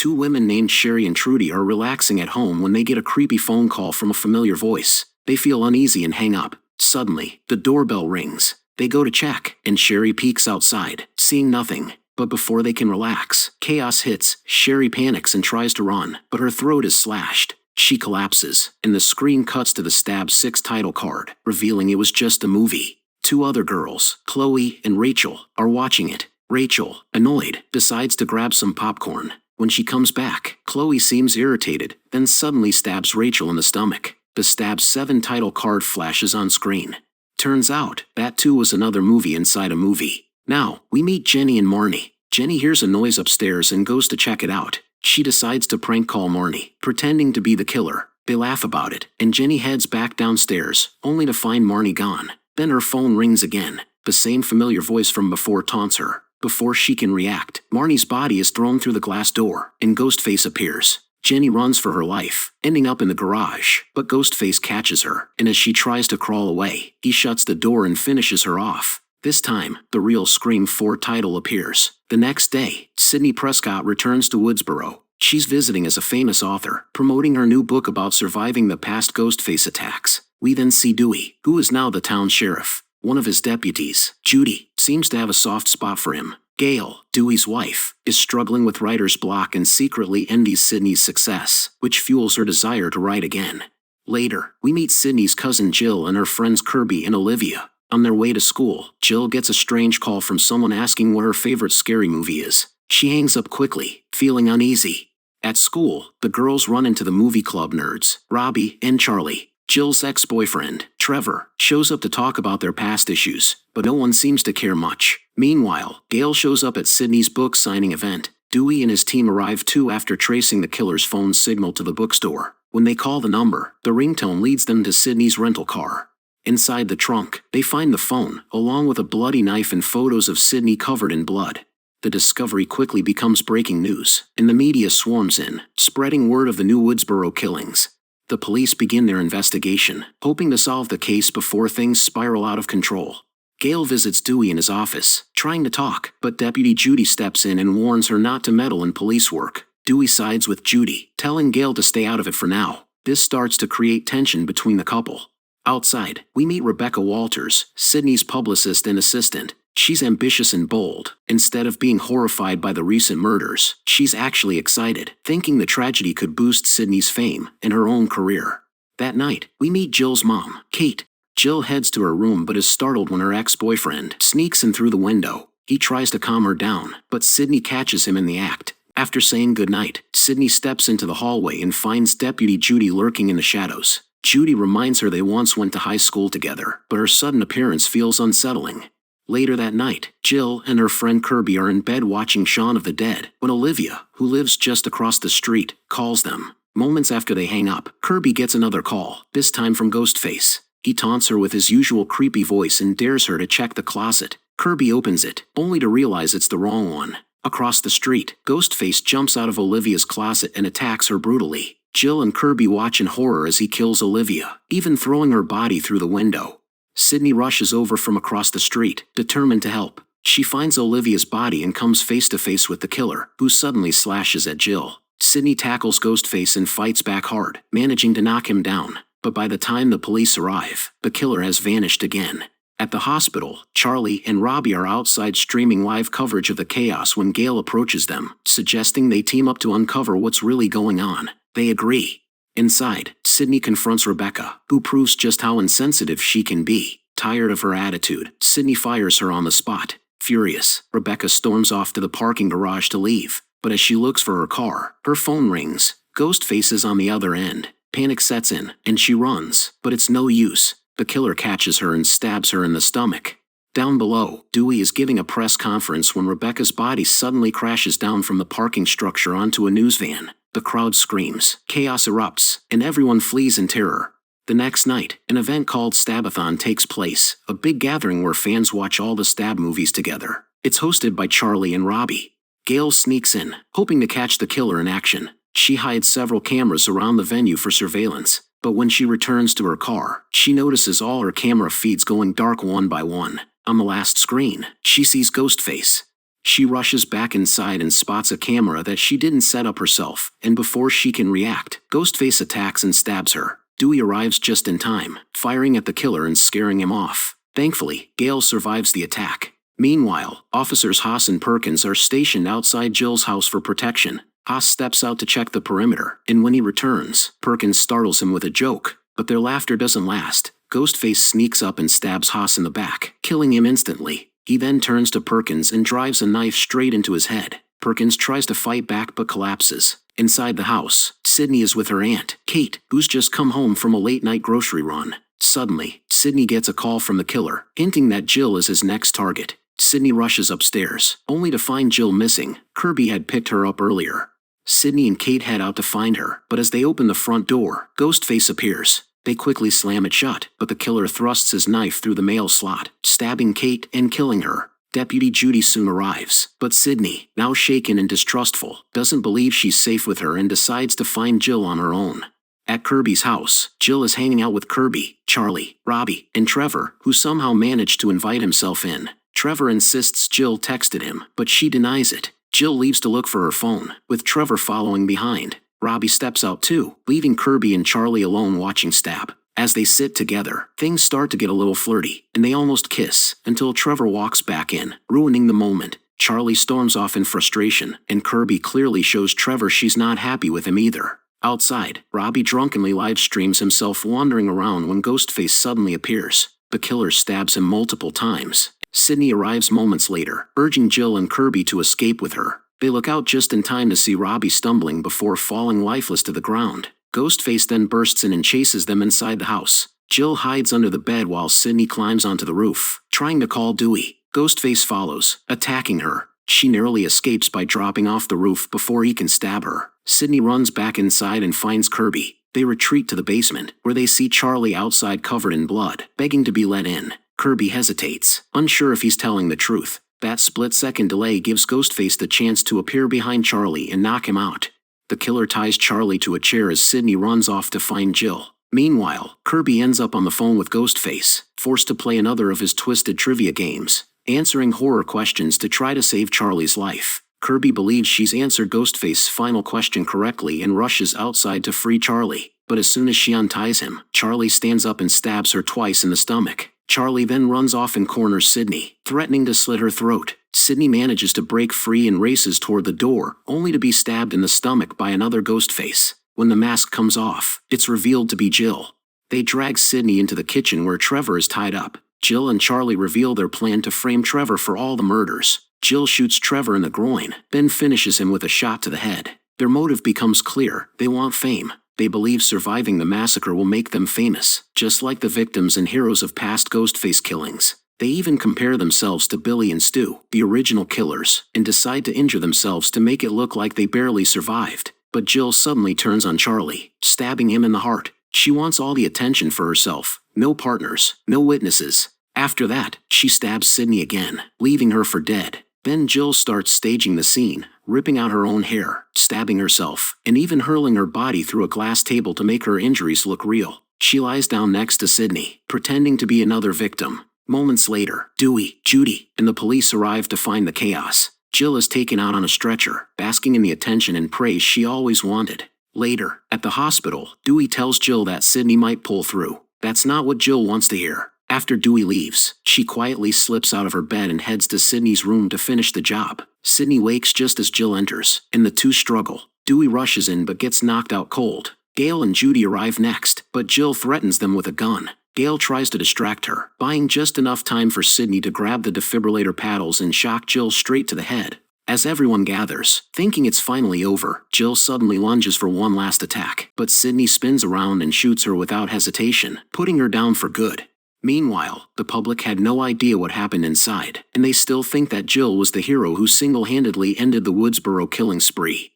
Two women named Sherry and Trudy are relaxing at home when they get a creepy phone call from a familiar voice. They feel uneasy and hang up. Suddenly, the doorbell rings. They go to check, and Sherry peeks outside, seeing nothing. But before they can relax, chaos hits. Sherry panics and tries to run, but her throat is slashed. She collapses, and the screen cuts to the Stab 6 title card, revealing it was just a movie. Two other girls, Chloe and Rachel, are watching it. Rachel, annoyed, decides to grab some popcorn. When she comes back, Chloe seems irritated, then suddenly stabs Rachel in the stomach. The Stab 7 title card flashes on screen. Turns out, that too was another movie inside a movie. Now, we meet Jenny and Marnie. Jenny hears a noise upstairs and goes to check it out. She decides to prank call Marnie, pretending to be the killer. They laugh about it, and Jenny heads back downstairs, only to find Marnie gone. Then her phone rings again. The same familiar voice from before taunts her. Before she can react, Marnie's body is thrown through the glass door, and Ghostface appears. Jenny runs for her life, ending up in the garage, but Ghostface catches her, and as she tries to crawl away, he shuts the door and finishes her off. This time, the real Scream 4 title appears. The next day, Sidney Prescott returns to Woodsboro. She's visiting as a famous author, promoting her new book about surviving the past Ghostface attacks. We then see Dewey, who is now the town sheriff. One of his deputies, Judy, seems to have a soft spot for him. Gail, Dewey's wife, is struggling with writer's block and secretly envies Sidney's success, which fuels her desire to write again. Later, we meet Sidney's cousin Jill and her friends Kirby and Olivia. On their way to school, Jill gets a strange call from someone asking what her favorite scary movie is. She hangs up quickly, feeling uneasy. At school, the girls run into the movie club nerds, Robbie and Charlie. Jill's ex-boyfriend, Trevor, shows up to talk about their past issues, but no one seems to care much. Meanwhile, Gail shows up at Sidney's book signing event. Dewey and his team arrive too after tracing the killer's phone signal to the bookstore. When they call the number, the ringtone leads them to Sidney's rental car. Inside the trunk, they find the phone, along with a bloody knife and photos of Sidney covered in blood. The discovery quickly becomes breaking news, and the media swarms in, spreading word of the new Woodsboro killings. The police begin their investigation, hoping to solve the case before things spiral out of control. Gail visits Dewey in his office, trying to talk, but Deputy Judy steps in and warns her not to meddle in police work. Dewey sides with Judy, telling Gail to stay out of it for now. This starts to create tension between the couple. Outside, we meet Rebecca Walters, Sidney's publicist and assistant. She's ambitious and bold. Instead of being horrified by the recent murders, she's actually excited, thinking the tragedy could boost Sidney's fame and her own career. That night, we meet Jill's mom, Kate. Jill heads to her room but is startled when her ex-boyfriend sneaks in through the window. He tries to calm her down, but Sidney catches him in the act. After saying goodnight, Sidney steps into the hallway and finds Deputy Judy lurking in the shadows. Judy reminds her they once went to high school together, but her sudden appearance feels unsettling. Later that night, Jill and her friend Kirby are in bed watching Shaun of the Dead when Olivia, who lives just across the street, calls them. Moments after they hang up, Kirby gets another call, this time from Ghostface. He taunts her with his usual creepy voice and dares her to check the closet. Kirby opens it, only to realize it's the wrong one. Across the street, Ghostface jumps out of Olivia's closet and attacks her brutally. Jill and Kirby watch in horror as he kills Olivia, even throwing her body through the window. Sidney rushes over from across the street, determined to help. She finds Olivia's body and comes face to face with the killer, who suddenly slashes at Jill. Sidney tackles Ghostface and fights back hard, managing to knock him down. But by the time the police arrive, the killer has vanished again. At the hospital, Charlie and Robbie are outside streaming live coverage of the chaos when Gail approaches them, suggesting they team up to uncover what's really going on. They agree. Inside, Sidney confronts Rebecca, who proves just how insensitive she can be. Tired of her attitude, Sidney fires her on the spot. Furious, Rebecca storms off to the parking garage to leave. But as she looks for her car, her phone rings. Ghostface is on the other end. Panic sets in, and she runs, but it's no use. The killer catches her and stabs her in the stomach. Down below, Dewey is giving a press conference when Rebecca's body suddenly crashes down from the parking structure onto a news van. The crowd screams, chaos erupts, and everyone flees in terror. The next night, an event called Stabathon takes place, a big gathering where fans watch all the Stab movies together. It's hosted by Charlie and Robbie. Gail sneaks in, hoping to catch the killer in action. She hides several cameras around the venue for surveillance, but when she returns to her car, she notices all her camera feeds going dark one by one. On the last screen, she sees Ghostface. She rushes back inside and spots a camera that she didn't set up herself, and before she can react, Ghostface attacks and stabs her. Dewey arrives just in time, firing at the killer and scaring him off. Thankfully, Gale survives the attack. Meanwhile, officers Haas and Perkins are stationed outside Jill's house for protection. Haas steps out to check the perimeter, and when he returns, Perkins startles him with a joke. But their laughter doesn't last. Ghostface sneaks up and stabs Haas in the back, killing him instantly. He then turns to Perkins and drives a knife straight into his head. Perkins tries to fight back but collapses. Inside the house, Sydney is with her aunt, Kate, who's just come home from a late-night grocery run. Suddenly, Sydney gets a call from the killer, hinting that Jill is his next target. Sydney rushes upstairs, only to find Jill missing. Kirby had picked her up earlier. Sydney and Kate head out to find her, but as they open the front door, Ghostface appears. They quickly slam it shut, but the killer thrusts his knife through the mail slot, stabbing Kate and killing her. Deputy Judy soon arrives, but Sydney, now shaken and distrustful, doesn't believe she's safe with her and decides to find Jill on her own. At Kirby's house, Jill is hanging out with Kirby, Charlie, Robbie, and Trevor, who somehow managed to invite himself in. Trevor insists Jill texted him, but she denies it. Jill leaves to look for her phone, with Trevor following behind. Robbie steps out too, leaving Kirby and Charlie alone watching Stab. As they sit together, things start to get a little flirty, and they almost kiss, until Trevor walks back in, ruining the moment. Charlie storms off in frustration, and Kirby clearly shows Trevor she's not happy with him either. Outside, Robbie drunkenly live streams himself wandering around when Ghostface suddenly appears. The killer stabs him multiple times. Sydney arrives moments later, urging Jill and Kirby to escape with her. They look out just in time to see Robbie stumbling before falling lifeless to the ground. Ghostface then bursts in and chases them inside the house. Jill hides under the bed while Sydney climbs onto the roof, trying to call Dewey. Ghostface follows, attacking her. She narrowly escapes by dropping off the roof before he can stab her. Sydney runs back inside and finds Kirby. They retreat to the basement, where they see Charlie outside covered in blood, begging to be let in. Kirby hesitates, unsure if he's telling the truth. That split-second delay gives Ghostface the chance to appear behind Charlie and knock him out. The killer ties Charlie to a chair as Sydney runs off to find Jill. Meanwhile, Kirby ends up on the phone with Ghostface, forced to play another of his twisted trivia games, answering horror questions to try to save Charlie's life. Kirby believes she's answered Ghostface's final question correctly and rushes outside to free Charlie. But as soon as she unties him, Charlie stands up and stabs her twice in the stomach. Charlie then runs off and corners Sydney, threatening to slit her throat. Sydney manages to break free and races toward the door, only to be stabbed in the stomach by another Ghostface. When the mask comes off, it's revealed to be Jill. They drag Sydney into the kitchen where Trevor is tied up. Jill and Charlie reveal their plan to frame Trevor for all the murders. Jill shoots Trevor in the groin, then finishes him with a shot to the head. Their motive becomes clear: they want fame. They believe surviving the massacre will make them famous, just like the victims and heroes of past Ghostface killings. They even compare themselves to Billy and Stu, the original killers, and decide to injure themselves to make it look like they barely survived. But Jill suddenly turns on Charlie, stabbing him in the heart. She wants all the attention for herself, no partners, no witnesses. After that, she stabs Sydney again, leaving her for dead. Then Jill starts staging the scene, ripping out her own hair, stabbing herself, and even hurling her body through a glass table to make her injuries look real. She lies down next to Sydney, pretending to be another victim. Moments later, Dewey, Judy, and the police arrive to find the chaos. Jill is taken out on a stretcher, basking in the attention and praise she always wanted. Later, at the hospital, Dewey tells Jill that Sydney might pull through. That's not what Jill wants to hear. After Dewey leaves, she quietly slips out of her bed and heads to Sydney's room to finish the job. Sydney wakes just as Jill enters, and the two struggle. Dewey rushes in but gets knocked out cold. Gale and Judy arrive next, but Jill threatens them with a gun. Gale tries to distract her, buying just enough time for Sydney to grab the defibrillator paddles and shock Jill straight to the head. As everyone gathers, thinking it's finally over, Jill suddenly lunges for one last attack, but Sydney spins around and shoots her without hesitation, putting her down for good. Meanwhile, the public had no idea what happened inside, and they still think that Jill was the hero who single-handedly ended the Woodsboro killing spree.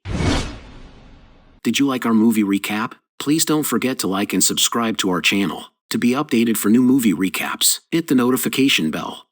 Did you like our movie recap? Please don't forget to like and subscribe to our channel. To be updated for new movie recaps, hit the notification bell.